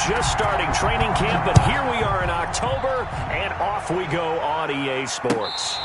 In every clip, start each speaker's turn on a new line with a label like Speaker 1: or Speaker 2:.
Speaker 1: just starting training camp, but here we are in October, and off we go on EA Sports.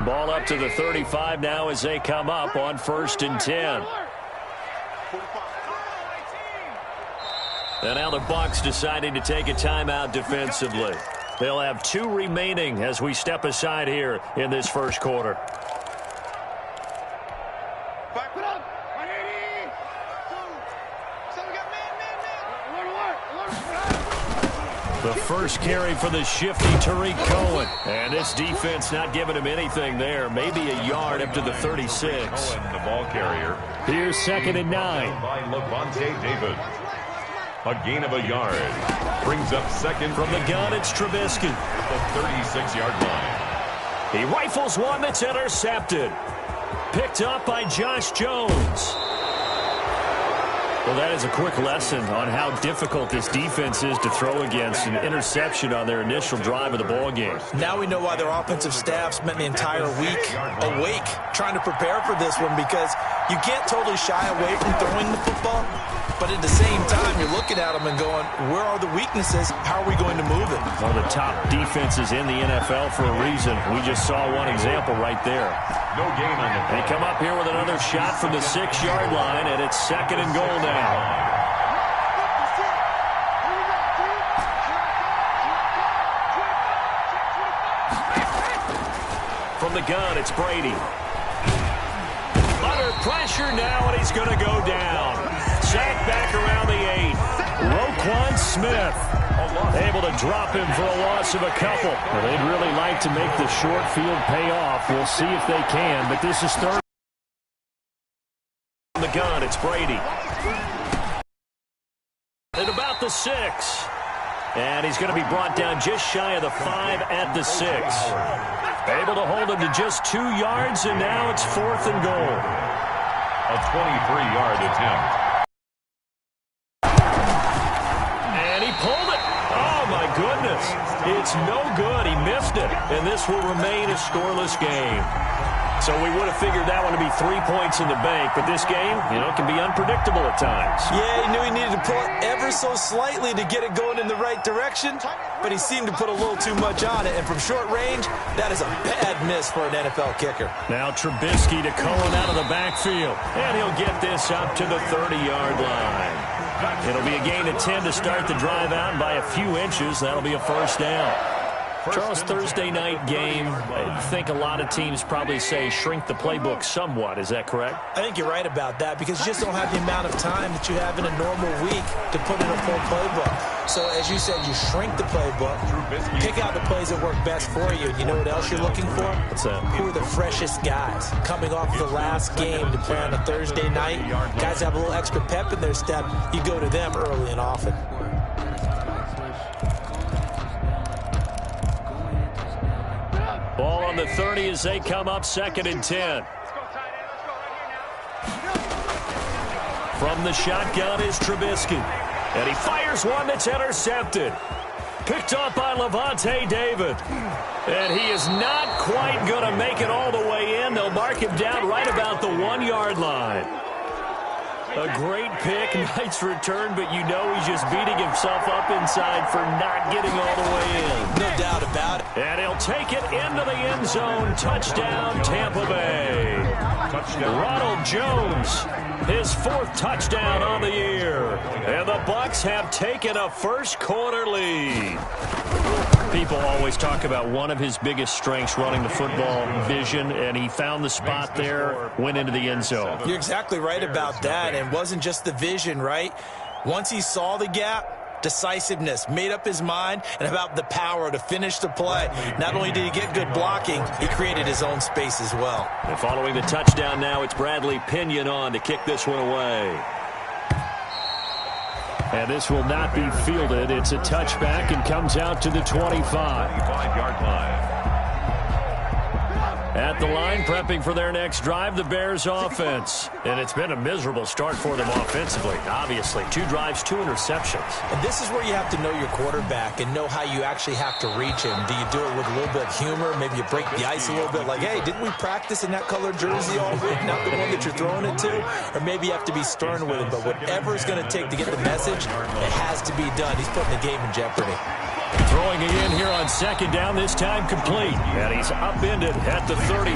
Speaker 1: Ball up to the 35 now as they come up on 1st and 10. And now the Bucs deciding to take a timeout defensively. They'll have 2 remaining as we step aside here in this first quarter. The first carry for the shifty Tariq Cohen. And this defense not giving him anything there. Maybe a yard up to the 36.
Speaker 2: Cohen, the ball carrier.
Speaker 1: Here's 2nd and 9.
Speaker 2: By Levante David. A gain of a yard. Brings up 2nd.
Speaker 1: From the gun, it's Trubisky.
Speaker 2: The 36-yard line.
Speaker 1: He rifles one that's intercepted. Picked up by Josh Jones. Well, that is a quick lesson on how difficult this defense is to throw against. An interception on their initial drive of the ball game.
Speaker 3: Now we know why their offensive staff spent the entire week awake trying to prepare for this one, because you can't totally shy away from throwing the football, but at the same time, you're looking at them and going, where are the weaknesses? How are we going to move it?
Speaker 1: One of the top defenses in the NFL for a reason. We just saw one example right there.
Speaker 2: No gain on the play.
Speaker 1: They come up here with another shot from the 6-yard line, and it's 2nd and goal now. From the gun, it's Brady. Under pressure now, and he's going to go down. Sacked back around the 8. Roquan Smith able to drop him for a loss of a couple. Well, they'd really like to make the short field pay off. We'll see if they can, but this is 3rd. From the gun, it's Brady. At about the 6. And he's going to be brought down just shy of the 5 at the 6. Able to hold him to just 2 yards, and now it's 4th and goal.
Speaker 2: A 23-yard attempt.
Speaker 1: And he pulled it. Oh, my goodness. It's no good. He missed it. And this will remain a scoreless game. So we would have figured that one to be 3 points in the bank. But this game, can be unpredictable at times.
Speaker 3: Yeah, he knew he needed to pull it ever so slightly to get it going in the right direction. But he seemed to put a little too much on it. And from short range, that is a bad miss for an NFL kicker.
Speaker 1: Now Trubisky to Cohen out of the backfield. And he'll get this up to the 30-yard line. It'll be a gain of 10 to start the drive out. And by a few inches, that'll be a first down. Charles, Thursday night game, I think a lot of teams probably say shrink the playbook somewhat. Is that correct?
Speaker 3: I think you're right about that, because you just don't have the amount of time that you have in a normal week to put in a full playbook. So, as you said, you shrink the playbook, pick out the plays that work best for you. You know what else you're looking for?
Speaker 1: What's that?
Speaker 3: Who are the freshest guys coming off the last game to play on a Thursday night? Guys have a little extra pep in their step. You go to them early and often.
Speaker 1: Ball on the 30 as they come up 2nd and 10. From the shotgun is Trubisky. And he fires one that's intercepted. Picked up by Levante David. And he is not quite going to make it all the way in. They'll mark him down right about the 1-yard line. A great pick, nice return, but he's just beating himself up inside for not getting all the way in.
Speaker 3: No doubt about it.
Speaker 1: And he'll take it into the end zone. Touchdown, Tampa Bay. Touchdown. Ronald Jones, his 4th touchdown on the year. And the Bucs have taken a first-quarter lead. People always talk about one of his biggest strengths running the football, vision, and he found the spot there, went into the end zone.
Speaker 3: You're exactly right about that. And it wasn't just the vision, right? Once he saw the gap, decisiveness, made up his mind, and about the power to finish the play. Not only did he get good blocking, he created his own space as well.
Speaker 1: And following the touchdown now, it's Bradley Pinion on to kick this one away. And this will not be fielded. It's a touchback and comes out to the 25.
Speaker 2: 25-yard line.
Speaker 1: At the line, prepping for their next drive, the Bears offense. And it's been a miserable start for them offensively, obviously. 2 drives, 2 interceptions.
Speaker 3: And this is where you have to know your quarterback and know how you actually have to reach him. Do you do it with a little bit of humor? Maybe you break the ice a little bit like, hey, didn't we practice in that colored jersey all week, not the one that you're throwing it to? Or maybe you have to be stern with him. But whatever it's going to take to get the message, it has to be done. He's putting the game in jeopardy.
Speaker 1: Throwing again here on second down, this time complete. And he's upended at the 33,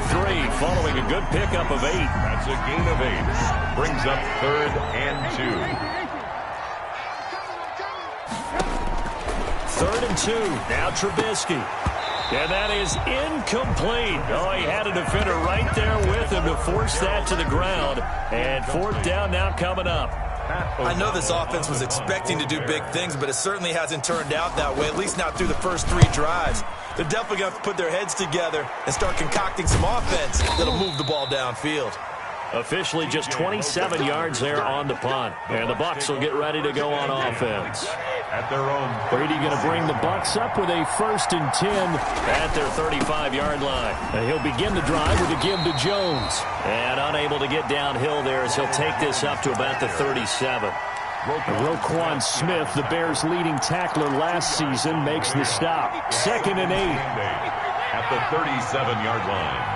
Speaker 1: following a good pickup of 8.
Speaker 2: That's a gain of 8. Brings up 3rd and 2.
Speaker 1: 3rd and 2. Now Trubisky. And that is incomplete. Oh, he had a defender right there with him to force that to the ground. And 4th down now coming up.
Speaker 3: I know this offense was expecting to do big things, but it certainly hasn't turned out that way, at least not through the first 3 drives. They're definitely going to have to put their heads together and start concocting some offense that'll move the ball downfield.
Speaker 1: Officially just 27 yards there on the punt. And the Bucs will get ready to go on offense.
Speaker 2: At their own.
Speaker 1: Brady going to bring the Bucs up with a 1st and 10 at their 35-yard line. And he'll begin the drive with a give to Jones. And unable to get downhill there as he'll take this up to about the 37. Roquan Smith, the Bears' leading tackler last season, makes the stop. 2nd and 8.
Speaker 2: At the 37-yard line.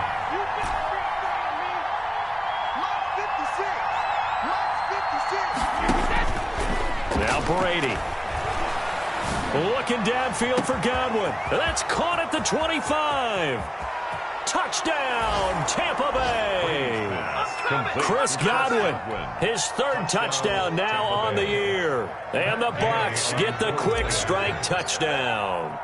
Speaker 1: Now Brady. Looking downfield for Godwin. That's caught at the 25. Touchdown, Tampa Bay. Chris Godwin, his 3rd touchdown now on the year. And the Bucs get the quick strike touchdown.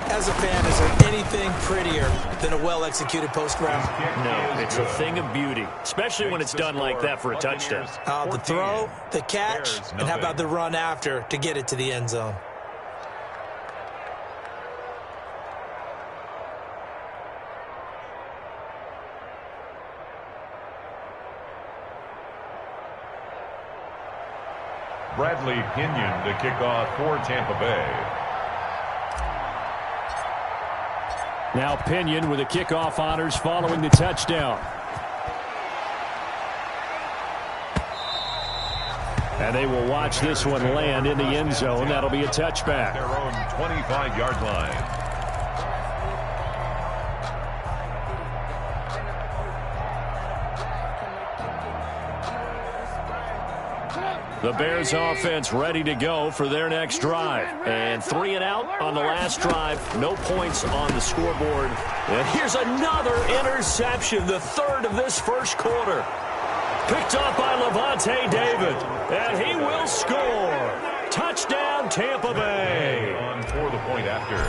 Speaker 3: As a fan, is there anything prettier than a well-executed post route?
Speaker 1: No, it's a thing of beauty, especially when it's done like that for a touchdown.
Speaker 3: The throw, the catch, and how about the run after to get it to the end zone?
Speaker 2: Bradley Pinion to kick off for Tampa Bay.
Speaker 1: Now Pinion with the kickoff honors following the touchdown. And they will watch this one land in the end zone. That'll be a touchback.
Speaker 2: Their own 25-yard line.
Speaker 1: The Bears offense ready to go for their next drive. And 3 and out on the last drive. No points on the scoreboard. And here's another interception, the 3rd of this first quarter. Picked up by Levante David. And he will score. Touchdown, Tampa Bay.
Speaker 2: On for the point after.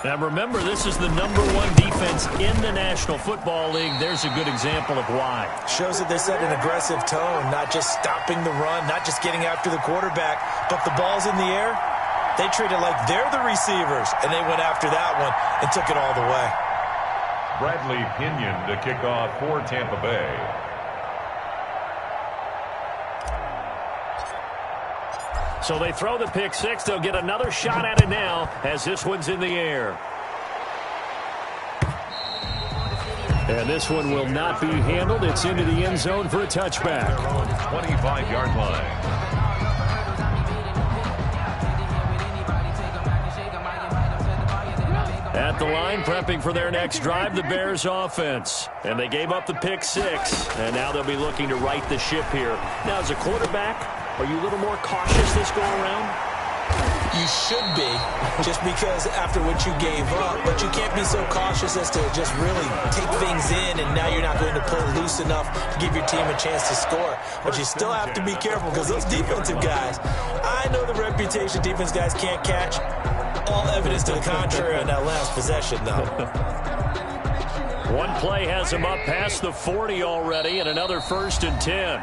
Speaker 1: Now remember, this is the #1 defense in the National Football League. There's a good example of why.
Speaker 3: Shows that they set an aggressive tone, not just stopping the run, not just getting after the quarterback, but the ball's in the air. They treat it like they're the receivers, and they went after that one and took it all the way.
Speaker 2: Bradley Pinion to kick off for Tampa Bay.
Speaker 1: So they throw the pick 6. They'll get another shot at it now as this one's in the air. And this one will not be handled. It's into the end zone for a touchback.
Speaker 2: 25-yard line.
Speaker 1: At the line, prepping for their next drive, the Bears offense. And they gave up the pick 6. And now they'll be looking to right the ship here. Now, as a quarterback, are you a little more cautious this go around?
Speaker 3: You should be, just because after what you gave up. But you can't be so cautious as to just really take things in, and now you're not going to pull loose enough to give your team a chance to score. But you still have to be careful because those defensive guys, I know the reputation defense guys can't catch. All evidence to the contrary on that last possession, though.
Speaker 1: One play has them up past the 40 already, and another 1st and 10.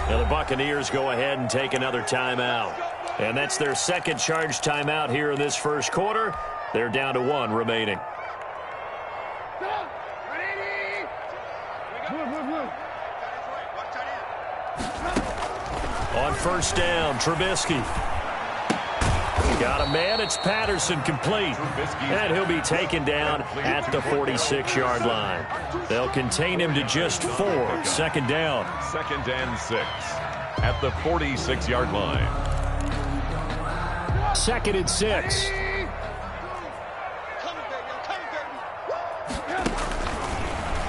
Speaker 1: Now the Buccaneers go ahead and take another timeout. And that's their second charge timeout here in this first quarter. They're down to 1 remaining. On 1st down, Trubisky. Got a man. It's Patterson complete. And he'll be taken down at the 46-yard line. They'll contain him to just 4. Second down.
Speaker 2: 2nd and 6 at the 46-yard line.
Speaker 1: 2nd and 6.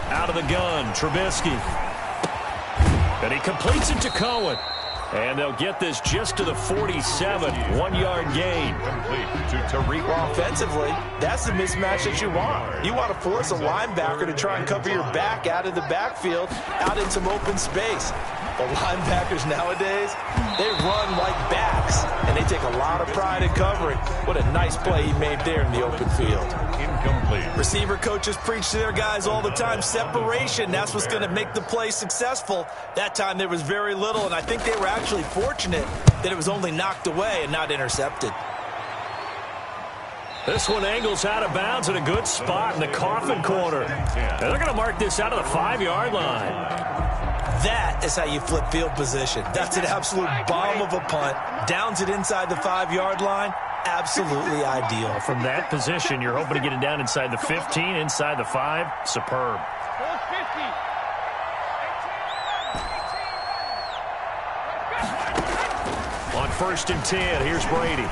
Speaker 1: Out of the gun, Trubisky. And he completes it to Cohen. And they'll get this just to the 47. 1-yard gain.
Speaker 2: Complete to Tariq.
Speaker 3: Offensively, that's the mismatch that you want. You want to force a linebacker to try and cover your back out of the backfield, out in some open space. But linebackers nowadays, they run like backs, and they take a lot of pride in covering. What a nice play he made there in the open field.
Speaker 2: Incomplete.
Speaker 3: Receiver coaches preach to their guys all the time, separation. That's what's going to make the play successful. That time there was very little, and I think they were actually fortunate that it was only knocked away and not intercepted.
Speaker 1: This one angles out of bounds at a good spot in the coffin corner. And they're going to mark this out of the 5-yard line.
Speaker 3: That is how you flip field position. That's an absolute bomb of a punt. Downs it inside the 5-yard line. Absolutely ideal.
Speaker 1: From that position, you're hoping to get it down inside the 15, inside the 5. Superb. On 1st and 10, here's Brady.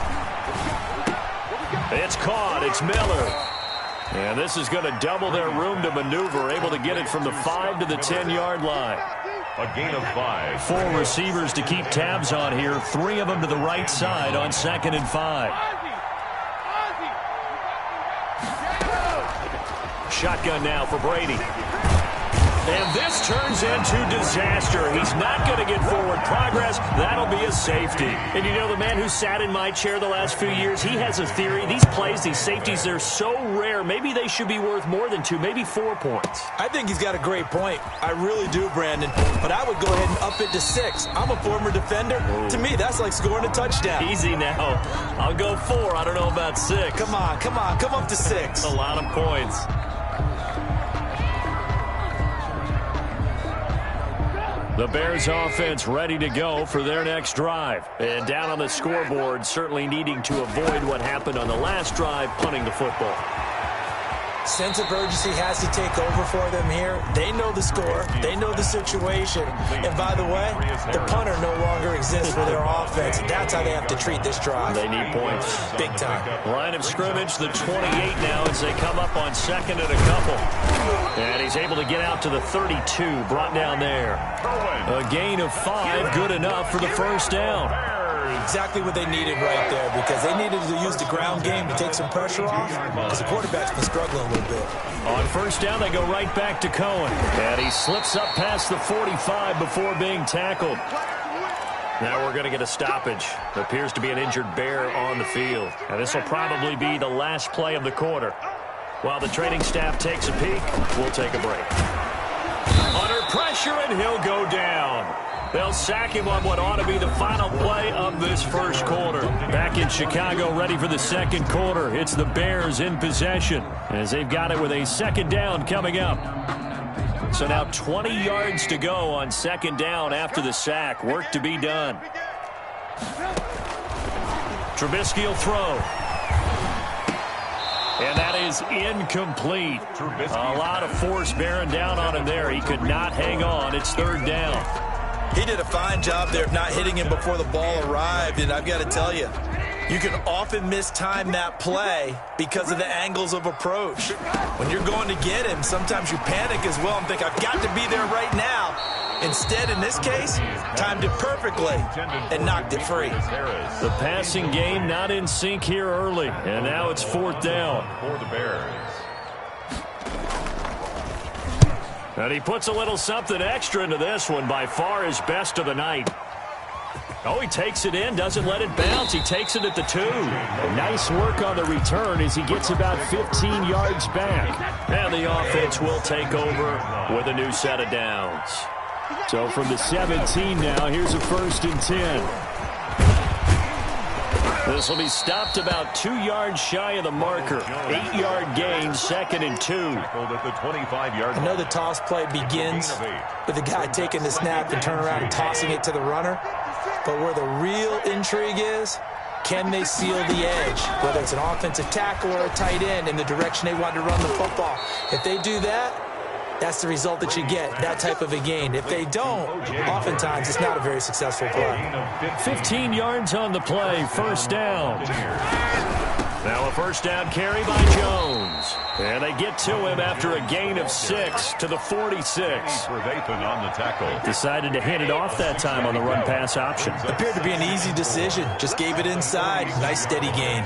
Speaker 1: It's caught. It's Miller. And this is going to double their room to maneuver, able to get it from the 5 to the 10-yard line.
Speaker 2: A gain of 5.
Speaker 1: 4 receivers to keep tabs on here. 3 of them to the right side on 2nd and 5. Shotgun now for Brady. And this turns into disaster. He's not going to get forward progress. That'll be a safety. And you know, the man who sat in my chair the last few years, he has a theory. These plays, these safeties, they're so rare. Maybe they should be worth more than 2, maybe 4 points.
Speaker 3: I think he's got a great point. I really do, Brandon. But I would go ahead and up it to 6. I'm a former defender. Ooh. To me, that's like scoring a touchdown.
Speaker 1: Easy now. I'll go 4. I don't know about 6.
Speaker 3: Come on. Come up to 6.
Speaker 1: A lot of points. The Bears offense ready to go for their next drive. And down on the scoreboard, certainly needing to avoid what happened on the last drive, punting the football.
Speaker 3: Sense of urgency has to take over for them here. They know the score. They know the situation. And by the way, the punter no longer exists for their offense. That's how they have to treat this drive.
Speaker 1: They need points.
Speaker 3: Big time.
Speaker 1: Line of scrimmage, the 28 now as they come up on 2nd and a couple. And he's able to get out to the 32, brought down there. A gain of 5, good enough for the first down.
Speaker 3: Exactly what they needed right there, because they needed to use the ground game to take some pressure off, because the quarterback's been struggling a little bit.
Speaker 1: On 1st down, they go right back to Cohen. And he slips up past the 45 before being tackled. Now we're going to get a stoppage. There appears to be an injured Bear on the field. And this will probably be the last play of the quarter. While the training staff takes a peek, we'll take a break. Under pressure, and he'll go down. They'll sack him on what ought to be the final play of this first quarter. Back in Chicago, ready for the second quarter. It's the Bears in possession as they've got it with a 2nd down coming up. So now 20 yards to go on 2nd down after the sack. Work to be done. Trubisky will throw. And that is incomplete. A lot of force bearing down on him there. He could not hang on. It's 3rd down.
Speaker 3: He did a fine job there of not hitting him before the ball arrived, and I've got to tell you, you can often mistime that play because of the angles of approach. When you're going to get him, sometimes you panic as well and think, I've got to be there right now. Instead, in this case, timed it perfectly and knocked it free.
Speaker 1: The passing game not in sync here early, and now it's 4th down.
Speaker 2: For the Bears.
Speaker 1: And he puts a little something extra into this one, by far his best of the night. Oh, he takes it in, doesn't let it bounce. He takes it at the 2. Nice work on the return as he gets about 15 yards back. And the offense will take over with a new set of downs. So from the 17 now, here's a 1st and 10. This will be stopped about 2 yards shy of the marker. 8-yard gain, 2nd and 2.
Speaker 3: I know the toss play begins with the guy taking the snap and turn around and tossing it to the runner. But where the real intrigue is Can they seal the edge, whether it's an offensive tackle or a tight end in the direction they want to run the football? If they do that, that's the result that you get, that type of a gain. If they don't, oftentimes it's not a very successful play.
Speaker 1: 15 yards on the play, first down. Now a first down carry by Jones. And they get to him after a gain of 6 to the 46.
Speaker 2: On the tackle.
Speaker 1: Decided to hand it off that time on the run-pass option.
Speaker 3: Appeared to be an easy decision. Just gave it inside. Nice steady gain.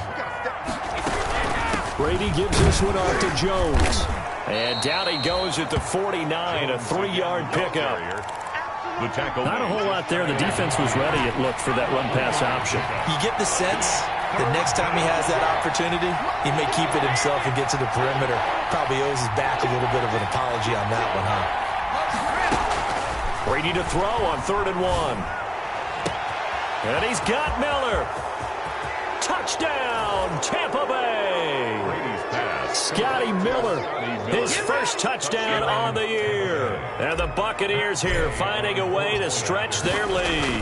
Speaker 1: Brady gives this one off to Jones. And down he goes at the 49, a 3-yard pickup. Not a whole lot there. The defense was ready, it looked, for that run-pass option.
Speaker 3: You get the sense that next time he has that opportunity, he may keep it himself and get to the perimeter. Probably owes his back a little bit of an apology on that one, huh?
Speaker 1: Brady to throw on 3rd and 1. And he's got Miller. Touchdown, Tampa Bay. Scotty Miller, his first touchdown on the year. And the Buccaneers here finding a way to stretch their lead.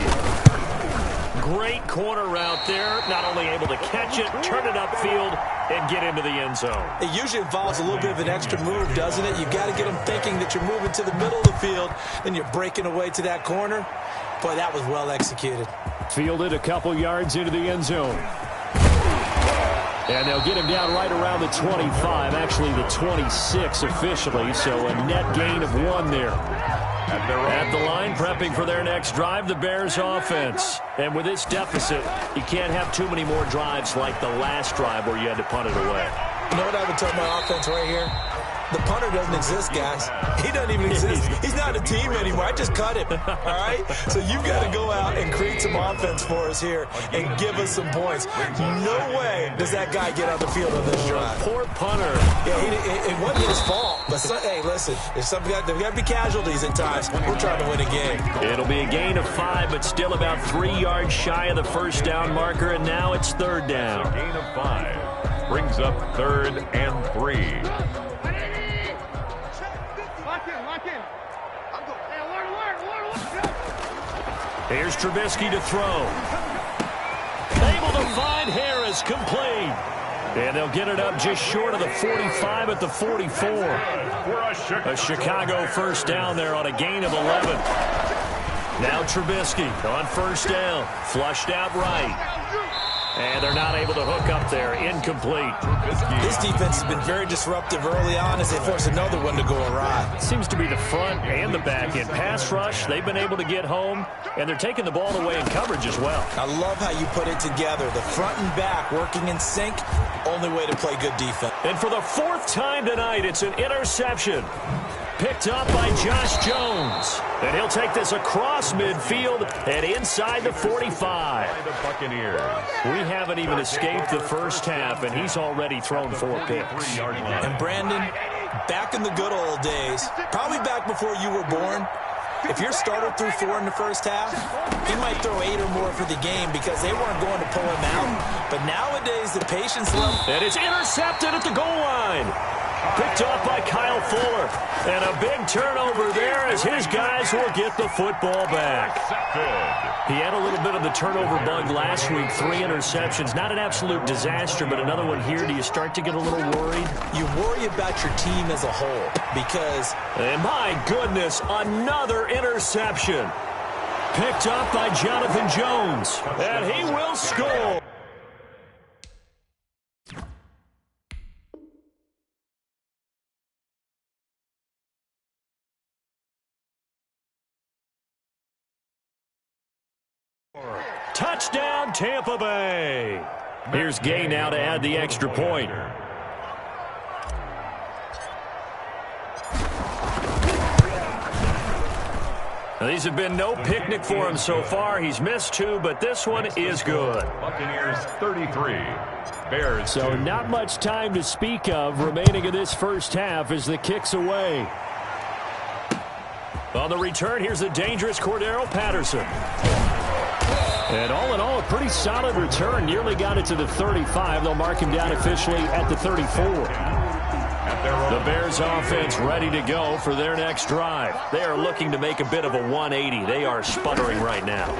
Speaker 1: Great corner route there. Not only able to catch it, turn it upfield, and get into the end zone.
Speaker 3: It usually involves a little bit of an extra move, doesn't it? You've got to get them thinking that you're moving to the middle of the field, then you're breaking away to that corner. Boy, that was well executed.
Speaker 1: Fielded a couple yards into the end zone. And they'll get him down right around the 25, actually the 26 officially, so a net gain of 1 there. At the line, prepping for their next drive, the Bears offense. And with this deficit, you can't have too many more drives like the last drive where you had to punt it away.
Speaker 3: You know what I would tell my offense right here? The punter doesn't exist, guys. He doesn't even exist. He's not a team anymore. I just cut him, all right? So you've got to go out and create some offense for us here and give us some points. No way does that guy get on the field on this drive.
Speaker 1: Poor punter.
Speaker 3: Yeah, it wasn't his fault. But, hey, listen, there's got to be casualties at times. We're trying to win a game.
Speaker 1: It'll be a gain of 5, but still about 3 yards shy of the first down marker, and now it's 3rd down.
Speaker 2: Gain of 5 brings up 3rd and 3.
Speaker 1: Here's Trubisky to throw. Able to find Harris, complete. And they'll get it up just short of the 45 at the 44. A Chicago first down there on a gain of 11. Now Trubisky on first down. Flushed out right. And they're not able to hook up there. Incomplete.
Speaker 3: This defense has been very disruptive early on as they force another one to go awry.
Speaker 1: Seems to be the front and the back end. Pass rush, they've been able to get home, and they're taking the ball away in coverage as well.
Speaker 3: I love how you put it together. The front and back working in sync, only way to play good defense.
Speaker 1: And for the 4th time tonight, it's an interception. Picked up by Josh Jones. And he'll take this across midfield and inside the 45.
Speaker 2: The Buccaneers.
Speaker 1: We haven't even escaped the first half, and he's already thrown 4 picks.
Speaker 3: And Brandon, back in the good old days, probably back before you were born, if your starter threw 4 in the first half, he might throw 8 or more for the game because they weren't going to pull him out. But nowadays, the patience level...
Speaker 1: And it's intercepted at the goal line. Picked off by Kyle Fuller. And a big turnover there as his guys will get the football back. He had a little bit of the turnover bug last week. 3 interceptions. Not an absolute disaster, but another one here. Do you start to get a little worried?
Speaker 3: You worry about your team as a whole because...
Speaker 1: And my goodness, another interception. Picked up by Jonathan Jones. And he will score. Touchdown, Tampa Bay. Here's Gay now to add the extra point. Now, these have been no picnic for him so far. He's missed 2, but this one is good.
Speaker 2: Buccaneers 33. Bears 2.
Speaker 1: So not much time to speak of remaining in this first half as the kick's away. On the return, here's the dangerous Cordero Patterson. And all in all, a pretty solid return. Nearly got it to the 35. They'll mark him down officially at the 34. The Bears offense ready to go for their next drive. They are looking to make a bit of a 180. They are sputtering right now.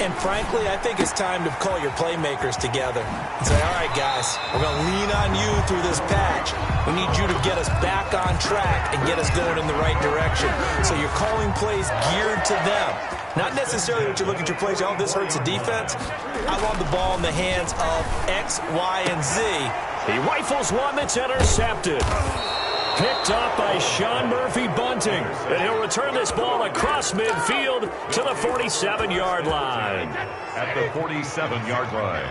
Speaker 3: And frankly, I think it's time to call your playmakers together and say, all right, guys, we're going to lean on you through this patch. We need you to get us back on track and get us going in the right direction. So you're calling plays geared to them. Not necessarily what you look at your plays, oh, this hurts the defense. I want the ball in the hands of X, Y, and Z.
Speaker 1: He rifles one that's intercepted. Picked up by Sean Murphy Bunting. And he'll return this ball across midfield to the 47-yard line.
Speaker 2: At the 47-yard line.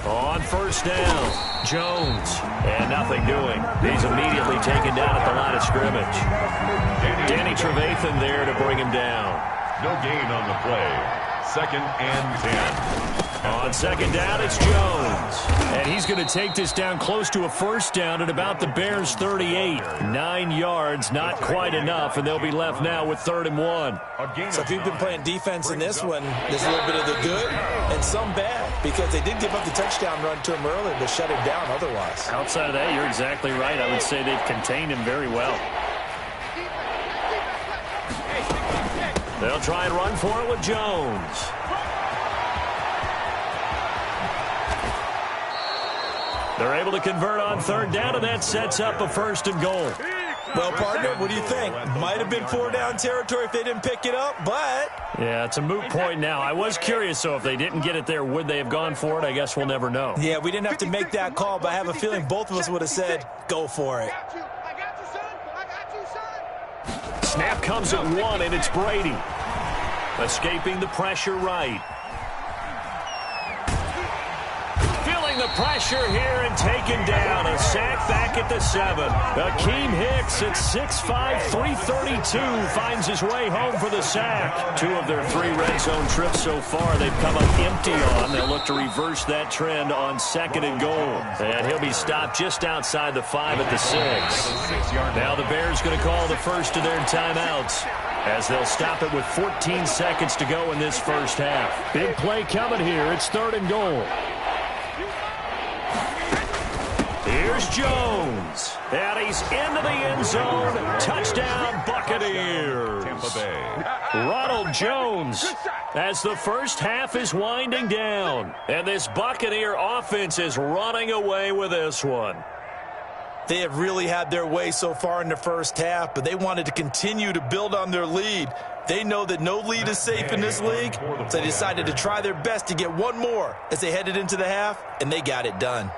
Speaker 1: On first down, Jones. And nothing doing. He's immediately taken down at the line of scrimmage. Danny Trevathan there to bring him down.
Speaker 2: No gain on the play. 2nd and 10.
Speaker 1: On second down, it's Jones. And he's going to take this down close to a first down at about the Bears' 38. 9 yards, not quite enough, and they'll be left now with 3rd and 1.
Speaker 3: So if you've been playing defense in this one, there's a little bit of the good and some bad, because they did give up the touchdown run to him earlier to shut him down otherwise.
Speaker 1: Outside of that, you're exactly right. I would say they've contained him very well. They'll try and run for it with Jones. They're able to convert on 3rd down, and that sets up a 1st and goal.
Speaker 3: Well, partner, what do you think? Might have been 4-down territory if they didn't pick it up, but...
Speaker 1: Yeah, it's a moot point now. I was curious, so if they didn't get it there, would they have gone for it? I guess we'll never know.
Speaker 3: Yeah, we didn't have to make that call, but I have a feeling both of us would have said, go for it.
Speaker 1: Snap comes at 1, and it's Brady. Escaping the pressure right. Feeling the pressure here and taken down. A sack back at the 7. Akeem Hicks at 6'5", 332 finds his way home for the sack. 2 of their 3 red zone trips so far they've come up empty on. They'll look to reverse that trend on 2nd and goal. And he'll be stopped just outside the 5 at the 6. Now the Bears going to call the first of their timeouts, as they'll stop it with 14 seconds to go in this first half. Big play coming here. It's 3rd and goal. Here's Jones. And he's into the end zone. Touchdown, Buccaneers.
Speaker 2: Tampa Bay.
Speaker 1: Ronald Jones, as the first half is winding down. And this Buccaneer offense is running away with this one.
Speaker 3: They have really had their way so far in the first half, but they wanted to continue to build on their lead. They know that no lead is safe in this league, so they decided to try their best to get one more as they headed into the half, and they got it done.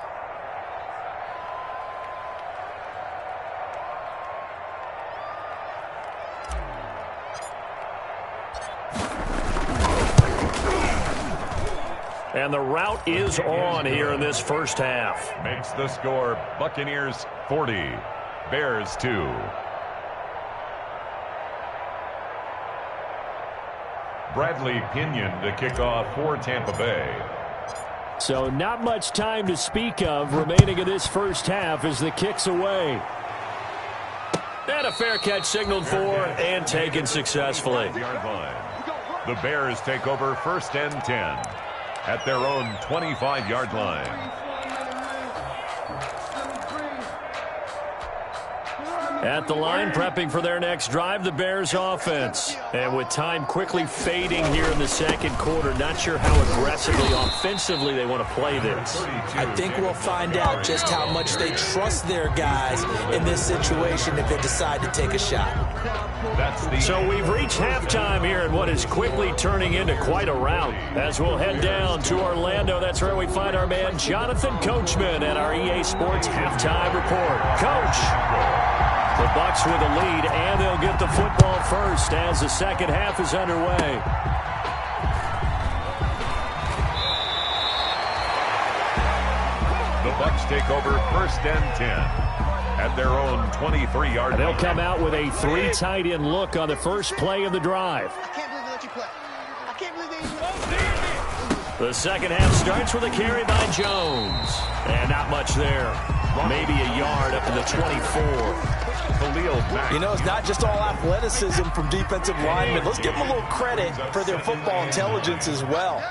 Speaker 1: And the route is on here in this first half.
Speaker 2: Makes the score Buccaneers 40, Bears 2. Bradley Pinion to kick off for Tampa Bay.
Speaker 1: So not much time to speak of remaining in this first half as the kick's away. And a fair catch signaled for and taken successfully.
Speaker 2: The Bears take over 1st and 10 at their own 25-yard line.
Speaker 1: At the line, prepping for their next drive, the Bears offense. And with time quickly fading here in the second quarter, not sure how aggressively, offensively they want to play this.
Speaker 3: I think we'll find out just how much they trust their guys in this situation if they decide to take a shot.
Speaker 1: So we've reached halftime here in what is quickly turning into quite a rout. As we'll head down to Orlando, that's where we find our man Jonathan Coachman at our EA Sports Halftime Report. Coach, the Bucs with a lead, and they'll get the football first as the second half is underway.
Speaker 2: The Bucs take over 1st and 10 at their own 23-yard line.
Speaker 1: They'll come out with a 3 tight end look on the first play of the drive.
Speaker 4: I can't believe they let you play. I can't believe they let you play.
Speaker 1: The second half starts with a carry by Jones. And not much there. Maybe a yard up to the 24.
Speaker 3: You know, it's not just all athleticism from defensive linemen. Let's give them a little credit for their football intelligence as well.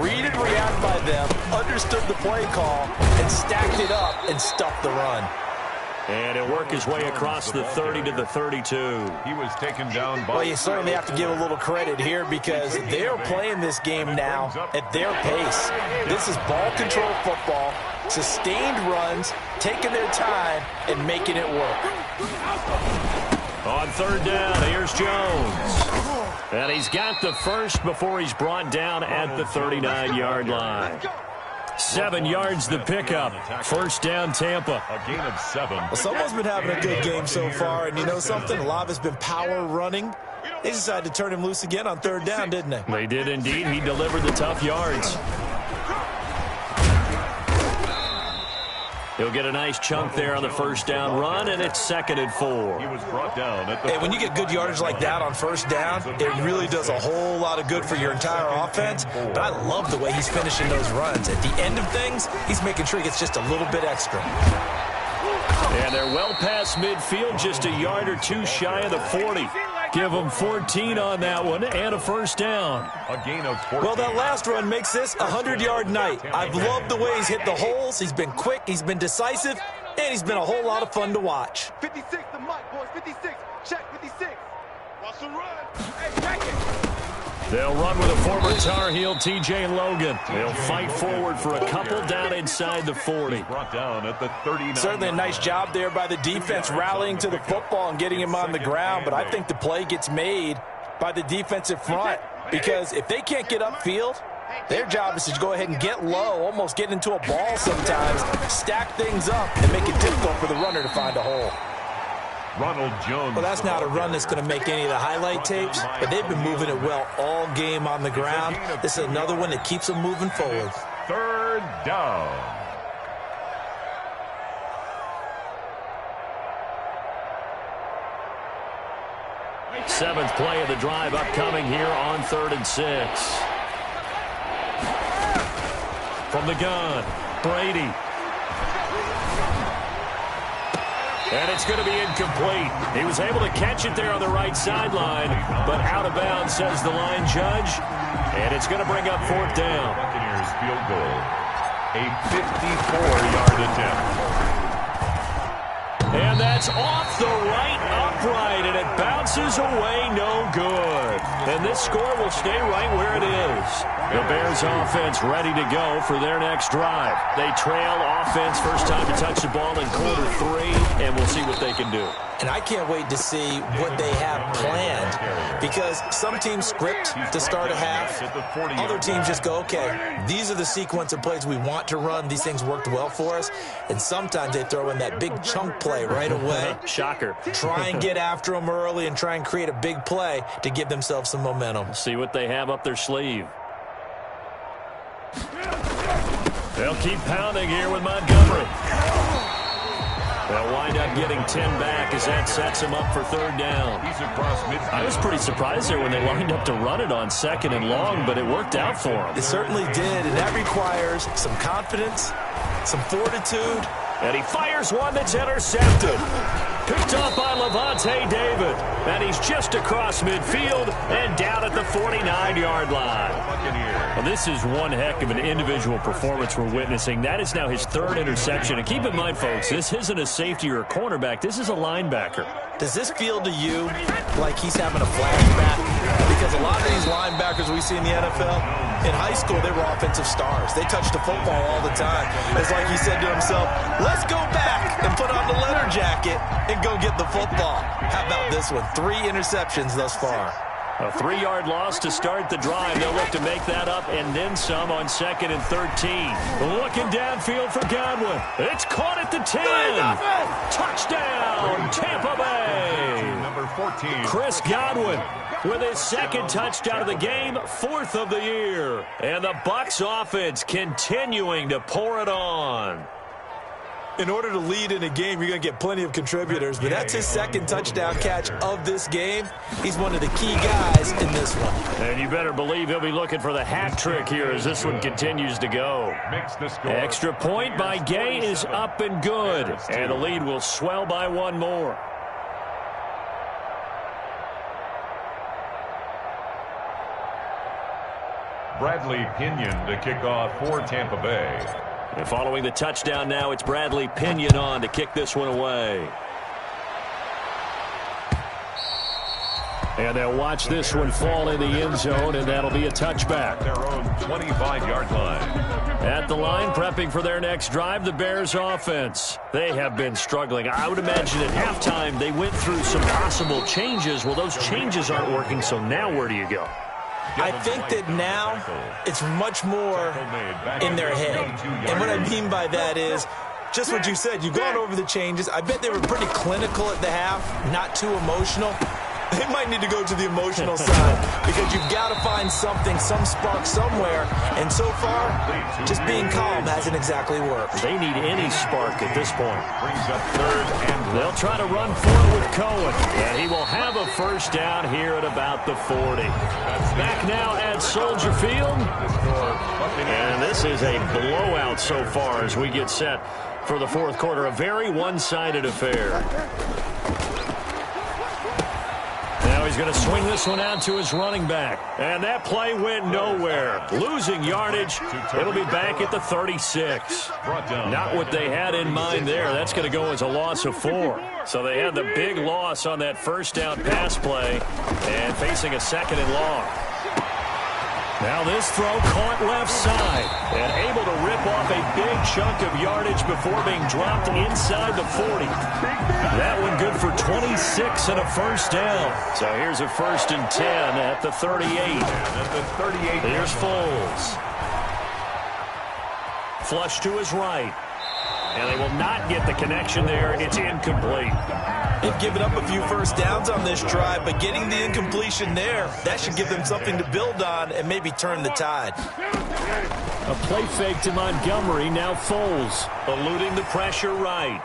Speaker 3: Read and react by them, understood the play call, and stacked it up and stuffed the run.
Speaker 1: And he'll work his way across the 30 to the 32.
Speaker 2: He was taken down by...
Speaker 3: Well, you certainly have to give a little credit here because they're playing this game now at their pace. This is ball control football, sustained runs, taking their time, and making it work.
Speaker 1: On third down, here's Jones. And he's got the first before he's brought down at the 39-yard line. 7 yards the pickup. First down, Tampa.
Speaker 2: A gain of 7.
Speaker 3: Well, someone's been having a good game so far, and you know something? A lot of it's been power running. They decided to turn him loose again on third down, didn't they?
Speaker 1: They did indeed. He delivered the tough yards. He'll get a nice chunk there on the first down run, and it's 2nd and 4.
Speaker 2: He was brought down at the...
Speaker 3: Hey, when you get good yardage like that on first down, it really does a whole lot of good for your entire offense. But I love the way he's finishing those runs. At the end of things, he's making sure he gets just a little bit extra.
Speaker 1: And they're well past midfield, just a yard or two shy of the 40. Give them 14 on that one and a first down.
Speaker 2: A gain of 14.
Speaker 3: Well, that last run makes this a 100-yard night. I've loved the way he's hit the holes. He's been quick, he's been decisive, and he's been a whole lot of fun to watch.
Speaker 4: 56 the mic, boys. 56. Check 56. Russell run. Hey, check it.
Speaker 1: They'll run with a former Tar Heel, T.J. Logan. They'll fight forward for a couple down inside the 40.
Speaker 2: Brought down at the 39.
Speaker 3: Certainly a nice job there by the defense rallying to the football and getting him on the ground, but I think the play gets made by the defensive front because if they can't get upfield, their job is to go ahead and get low, almost get into a ball sometimes, stack things up, and make it difficult for the runner to find a hole.
Speaker 2: Ronald Jones.
Speaker 3: Well, that's not a run that's going to make any of the highlight tapes, but they've been moving it well all game on the ground. This is another one that keeps them moving forward.
Speaker 2: Third down.
Speaker 1: Seventh play of the drive upcoming here on 3rd and 6. From the gun, Brady. And it's going to be incomplete. He was able to catch it there on the right sideline, but out of bounds, says the line judge. And it's going to bring up 4th down.
Speaker 2: Buccaneers field goal. A 54-yard attempt.
Speaker 1: And that's off the right upright, and it bounces away no good. And this score will stay right where it is. The Bears offense ready to go for their next drive. They trail offense first time to touch the ball in quarter 3, and we'll see what they can do.
Speaker 3: And I can't wait to see what they have planned because some teams script to start a half. Other teams just go, okay, these are the sequence of plays we want to run. These things worked well for us. And sometimes they throw in that big chunk play right away.
Speaker 1: Shocker.
Speaker 3: Try and get after them early and try and create a big play to give themselves some momentum.
Speaker 1: See what they have up their sleeve. They'll keep pounding here with Montgomery. They'll wind up getting 10 back as that sets him up for 3rd down.
Speaker 2: He's across midfield.
Speaker 1: I was pretty surprised there when they lined up to run it on 2nd and long, but it worked out for him.
Speaker 3: It certainly did, and that requires some confidence, some fortitude.
Speaker 1: And he fires one that's intercepted. Picked up by Levante David. And he's just across midfield and down at the 49-yard line. Well, this is one heck of an individual performance we're witnessing. That is now his 3rd interception. And keep in mind, folks, this isn't a safety or a cornerback. This is a linebacker.
Speaker 3: Does this feel to you like he's having a flashback? Because a lot of these linebackers we see in the NFL, in high school, they were offensive stars. They touched the football all the time. It's like he said to himself, let's go back and put on the leather jacket and go get the football. How about this one? 3 interceptions thus far.
Speaker 1: A 3-yard loss to start the drive. They'll look to make that up and then some on 2nd and 13. Looking downfield for Godwin. It's caught at the 10. Touchdown, Tampa Bay.
Speaker 2: Number 14.
Speaker 1: Chris Godwin with his 2nd touchdown of the game, 4th of the year. And the Bucs offense continuing to pour it on.
Speaker 3: In order to lead in a game, you're going to get plenty of contributors, but that's his 2nd touchdown catch of this game. He's one of the key guys in this one.
Speaker 1: And you better believe he'll be looking for the hat trick here as this one continues to go.
Speaker 2: Makes the score.
Speaker 1: Extra point by Gay is up and good, and the lead will swell by 1 more.
Speaker 2: Bradley Pinion to kick off for Tampa Bay.
Speaker 1: And following the touchdown now, it's Bradley Pinion on to kick this one away. And they'll watch this one fall in the end zone, and that'll be a touchback.
Speaker 2: Their own 25-yard line.
Speaker 1: At the line, prepping for their next drive, the Bears offense. They have been struggling. I would imagine at halftime they went through some possible changes. Well, those changes aren't working, so now where do you go?
Speaker 3: I think that now it's much more in their head. And what I mean by that is just what you said. You've gone over the changes. I bet they were pretty clinical at the half, not too emotional. They might need to go to the emotional side because you've got to find something, some spark somewhere. And so far, just being calm hasn't exactly worked.
Speaker 1: They need any spark at this point. Brings up third, and they'll try to run forward with Cohen. And he will have a first down here at about the 40. Back now at Soldier Field. And this is a blowout so far as we get set for the fourth quarter. A very one-sided affair. Now he's going to swing this one out to his running back. And that play went nowhere. Losing yardage. It'll be back at the 36. Not what they had in mind there. That's going to go as a loss of 4. So they had the big loss on that first down pass play and facing a second and long. Now this throw caught left side and able to rip off a big chunk of yardage before being dropped inside the 40. That one good for 26 and a first down. So here's a 1st and 10 at the 38.
Speaker 2: At the 38.
Speaker 1: Here's Foles. Flush to his right. And they will not get the connection there. It's incomplete.
Speaker 3: They've given up a few first downs on this drive, but getting the incompletion there, that should give them something to build on and maybe turn the tide.
Speaker 1: A play fake to Montgomery. Now Foles eluding the pressure right.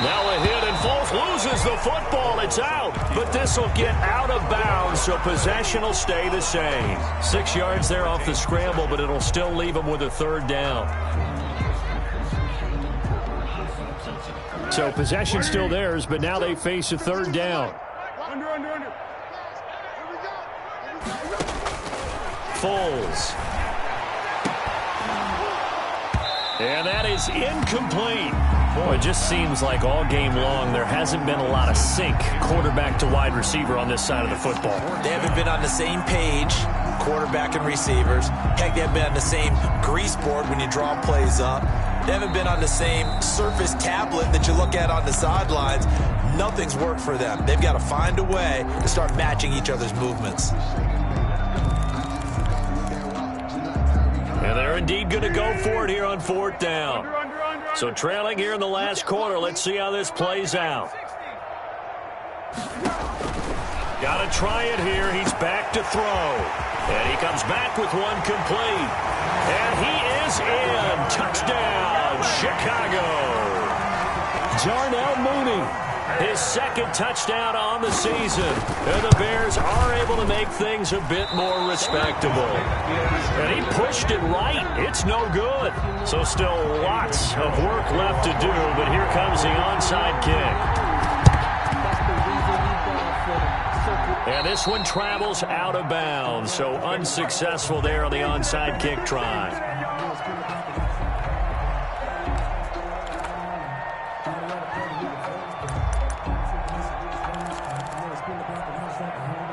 Speaker 1: Now a hit, and Foles loses the football. It's out, but this will get out of bounds, so possession will stay the same. 6 yards there off the scramble, but it'll still leave them with a third down. So possession still theirs, but now they face a third down. Foles. And that is incomplete. Boy, it just seems like all game long there hasn't been a lot of sync quarterback to wide receiver on this side of the football.
Speaker 3: They haven't been on the same page, quarterback and receivers. Heck, they haven't been on the same grease board when you draw plays up. They haven't been on the same surface tablet that you look at on the sidelines. Nothing's worked for them. They've got to find a way to start matching each other's movements.
Speaker 1: And they're indeed going to go for it here on 4th down. So trailing here in the last quarter. Let's see how this plays out. Got to try it here. He's back to throw. And he comes back with one complete. And he is in. Touchdown, Chicago. Darnell Mooney, his 2nd touchdown on the season. And the Bears are able to make things a bit more respectable. And he pushed it right. It's no good. So still lots of work left to do, but here comes the onside kick. And this one travels out of bounds, so unsuccessful there on the onside kick try.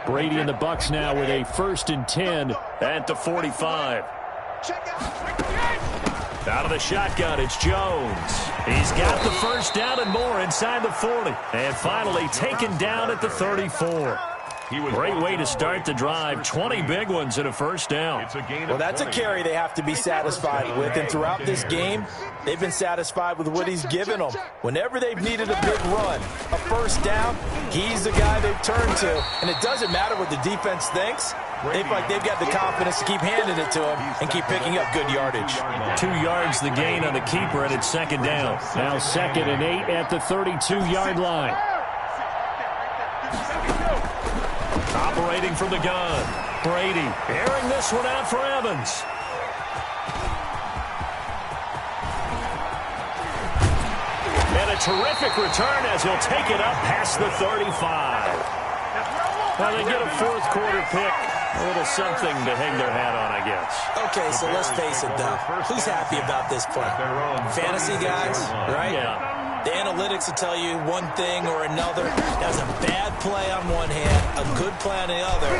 Speaker 1: Brady and the Bucs now with a 1st and 10 at the 45. Out of the shotgun, it's Jones. He's got the first down and more inside the 40. And finally taken down at the 34. Great way to start the drive. 20 big ones and a first down.
Speaker 3: Well, that's a carry they have to be satisfied with. And throughout this game, they've been satisfied with what he's given them. Whenever they've needed a big run, a first down, he's the guy they've turned to. And it doesn't matter what the defense thinks. They feel like they've got the confidence to keep handing it to him and keep picking up good yardage.
Speaker 1: 2 yards the gain on the keeper, and it's 2nd down. Now 2nd and 8 at the 32-yard line. Operating from the gun. Brady airing this one out for Evans. And a terrific return as he'll take it up past the 35. Now they get a 4th quarter pick. A little something to hang their hat on, I guess.
Speaker 3: Okay, so let's face it, though. Who's happy about this play? Fantasy guys, right?
Speaker 1: Yeah.
Speaker 3: The analytics will tell you one thing or another. That was a bad play on one hand, a good play on the other,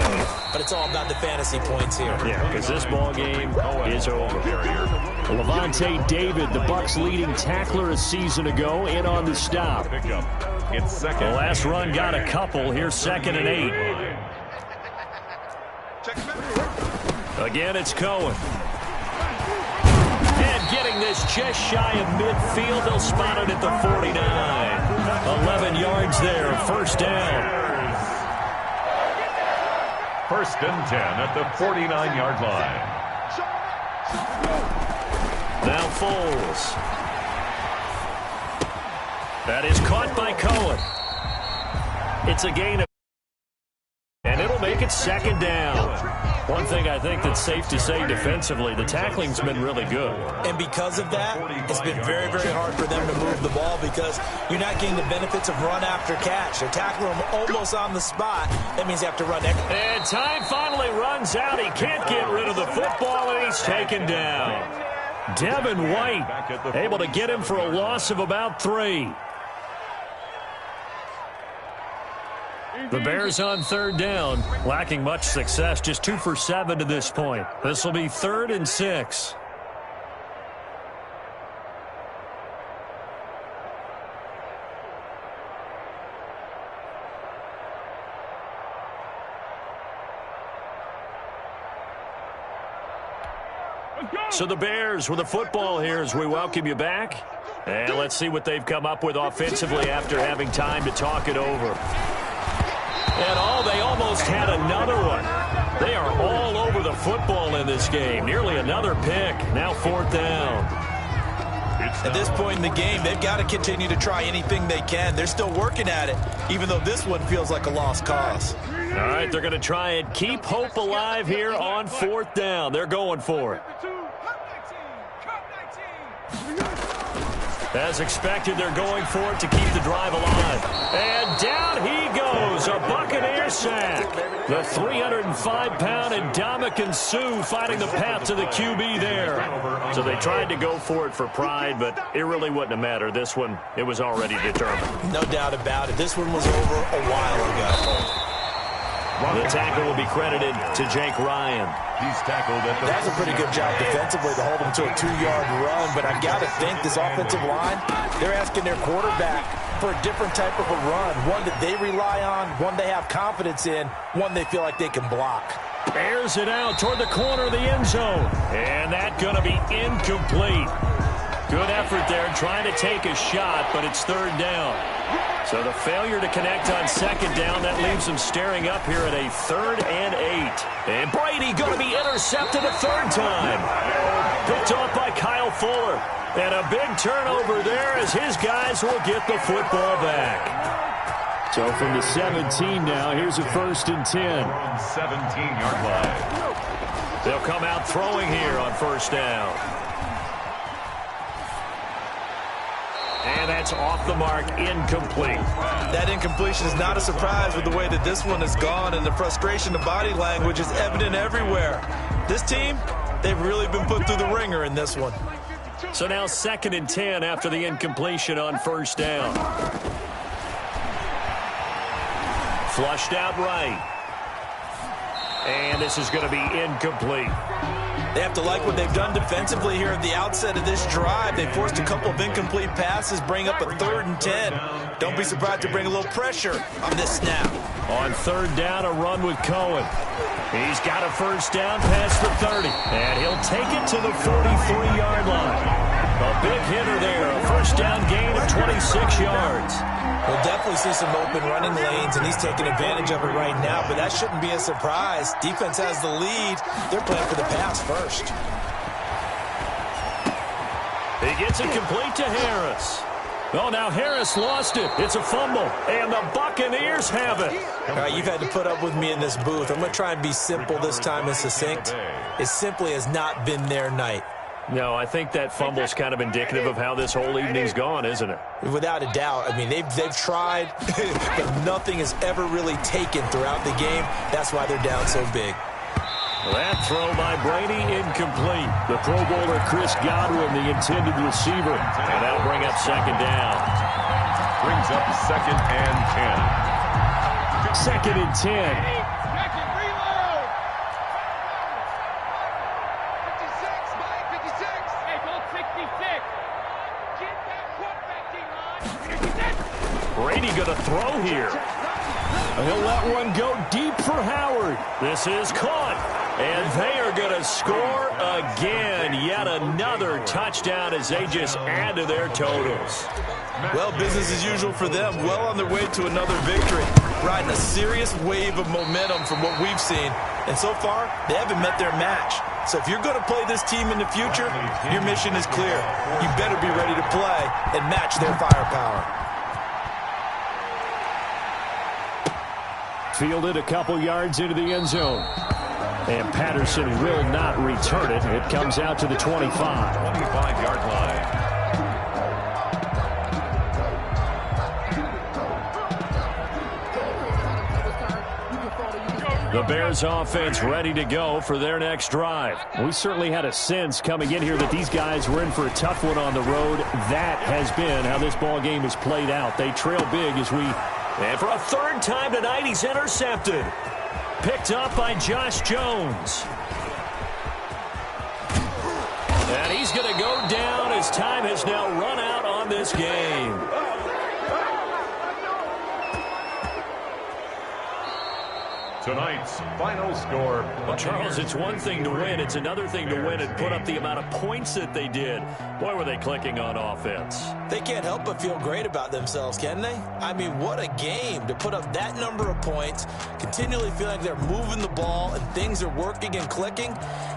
Speaker 3: but it's all about the fantasy points here.
Speaker 1: Yeah, because this ball game is over. Levante David, the Bucs' leading tackler a season ago, in on the stop.
Speaker 2: It's second.
Speaker 1: The last run got a couple. Here's 2nd and 8. Again, it's Cohen. And getting this just shy of midfield. They'll spot it at the 49. 11 yards there. 1st down.
Speaker 2: 1st and 10 at the 49-yard line.
Speaker 1: Now Foles. That is caught by Cohen. It's a gain of... And it'll make it 2nd down. One thing I think that's safe to say defensively, the tackling's been really good.
Speaker 3: And because of that, it's been very, very hard for them to move the ball because you're not getting the benefits of run after catch. They're tackling them almost on the spot. That means they have to run extra.
Speaker 1: And time finally runs out. He can't get rid of the football, and he's taken down. Devin White able to get him for a loss of about 3. The Bears on 3rd down, lacking much success, just 2 for 7 to this point. This will be 3rd and 6. So the Bears with the football here as we welcome you back. And let's see what they've come up with offensively after having time to talk it over. And they almost had another one. They are all over the football in this game. Nearly another pick. Now 4th down.
Speaker 3: At this point in the game, they've got to continue to try anything they can. They're still working at it, even though this one feels like a lost cause.
Speaker 1: All right, they're going to try and keep hope alive here on 4th down. They're going for it. As expected, they're going for it to keep the drive alive. And down he goes, a Buccaneer sack. The 305-pound Ndamukong Suh finding the path to the QB there. So they tried to go for it for pride, but it really wouldn't have mattered. This one, it was already determined.
Speaker 3: No doubt about it. This one was over a while ago.
Speaker 1: The tackle will be credited to Jake Ryan.
Speaker 2: He's tackled at the...
Speaker 3: That's a pretty good job defensively to hold him to a 2-yard run, but I've got to think this offensive line, they're asking their quarterback for a different type of a run, one that they rely on, one they have confidence in, one they feel like they can block.
Speaker 1: Bears it out toward the corner of the end zone, and that's going to be incomplete. Good effort there, trying to take a shot, but it's 3rd down. So the failure to connect on 2nd down, that leaves them staring up here at a 3rd and 8. And Brady going to be intercepted a 3rd time. Picked off by Kyle Fuller. And a big turnover there as his guys will get the football back. So from the 17 now, here's a 1st and 10.
Speaker 2: 17-yard line.
Speaker 1: They'll come out throwing here on 1st down. And that's off the mark, incomplete.
Speaker 3: That incompletion is not a surprise with the way that this one has gone, and the frustration of body language is evident everywhere. This team, they've really been put through the ringer in this one.
Speaker 1: So now 2nd and 10 after the incompletion on 1st down. Flushed out right. And this is going to be incomplete.
Speaker 3: They have to like what they've done defensively here at the outset of this drive. They forced a couple of incomplete passes, bring up a 3rd and 10. Don't be surprised to bring a little pressure on this snap.
Speaker 1: On 3rd down, a run with Cohen. He's got a 1st down past the 30. And he'll take it to the 43-yard line. A big hitter there, a 1st down gain of 26 yards.
Speaker 3: We'll definitely see some open running lanes, and he's taking advantage of it right now, but that shouldn't be a surprise. Defense has the lead. They're playing for the pass first.
Speaker 1: He gets it complete to Harris. Oh, now Harris lost it. It's a fumble, and the Buccaneers have it.
Speaker 3: All right, you've had to put up with me in this booth. I'm going to try and be simple this time and succinct. It simply has not been their night.
Speaker 1: No, I think that fumble's kind of indicative of how this whole evening's gone, isn't it?
Speaker 3: Without a doubt. I mean, they've tried, but nothing has ever really taken throughout the game. That's why they're down so big.
Speaker 1: That throw by Brady incomplete. The Pro Bowler Chris Godwin, the intended receiver. And that'll bring up second down.
Speaker 2: Brings up 2nd and 10.
Speaker 1: 2nd and 10. Brady going to throw here. He'll let one go deep for Howard. This is caught. And they are going to score again. Yet another touchdown as they just add to their totals.
Speaker 3: Well, business as usual for them. Well on their way to another victory. Riding a serious wave of momentum from what we've seen. And so far, they haven't met their match. So if you're going to play this team in the future, your mission is clear. You better be ready to play and match their firepower.
Speaker 1: Fielded a couple yards into the end zone. And Patterson will not return it. It comes out to the 25.
Speaker 2: 25-yard line.
Speaker 1: The Bears offense ready to go for their next drive. We certainly had a sense coming in here that these guys were in for a tough one on the road. That has been how this ball game has played out. They trail big as we... And for a third time tonight, he's intercepted. Picked up by Josh Jones. And he's going to go down as time has now run out on this game.
Speaker 2: Tonight's final score.
Speaker 1: Well, Charles, it's one thing to win. It's another thing to win and put up the amount of points that they did. Boy, were they clicking on offense.
Speaker 3: They can't help but feel great about themselves, can they? I mean, what a game to put up that number of points, continually feel like they're moving the ball and things are working and clicking.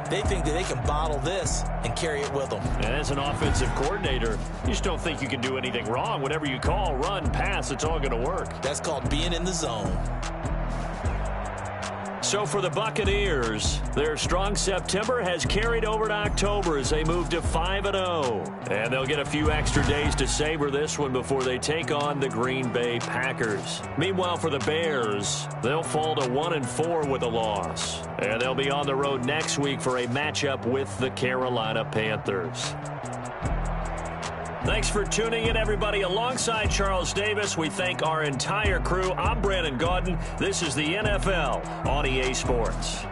Speaker 3: They think that they can bottle this and carry it with them.
Speaker 1: And as an offensive coordinator, you just don't think you can do anything wrong. Whatever you call, run, pass, it's all going to work.
Speaker 3: That's called being in the zone.
Speaker 1: So for the Buccaneers, their strong September has carried over to October as they move to 5-0. And they'll get a few extra days to savor this one before they take on the Green Bay Packers. Meanwhile, for the Bears, they'll fall to 1-4 with a loss. And they'll be on the road next week for a matchup with the Carolina Panthers. Thanks for tuning in, everybody. Alongside Charles Davis, we thank our entire crew. I'm Brandon Gaudin. This is the NFL on EA Sports.